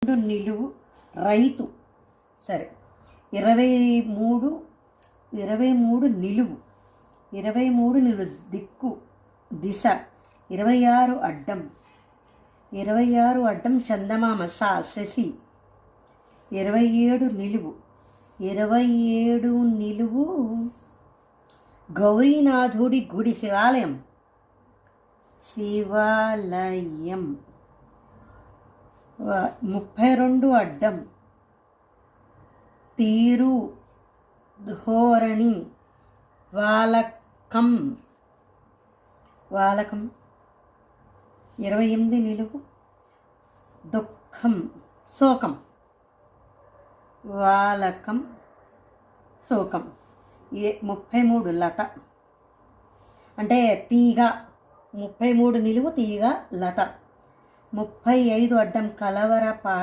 22 నిలువు రైతు. సరే, 23 నిలువు, 23 నిలువు దిక్కు దిశ, 26 అడ్డం, 26 అడ్డం చందమామ శశి, 27 నిలువు, 27 నిలువు గౌరీనాథుడి గుడి శివాలయం, 32 అడ్డం తీరు ధోరణి వాలకం, 28 నిలువు దుఃఖం శోకం, వాలకం శోకం, 33 లత అంటే తీగ, 33 నిలువు తీగ లత, 35 అడ్డం కలవరపాటు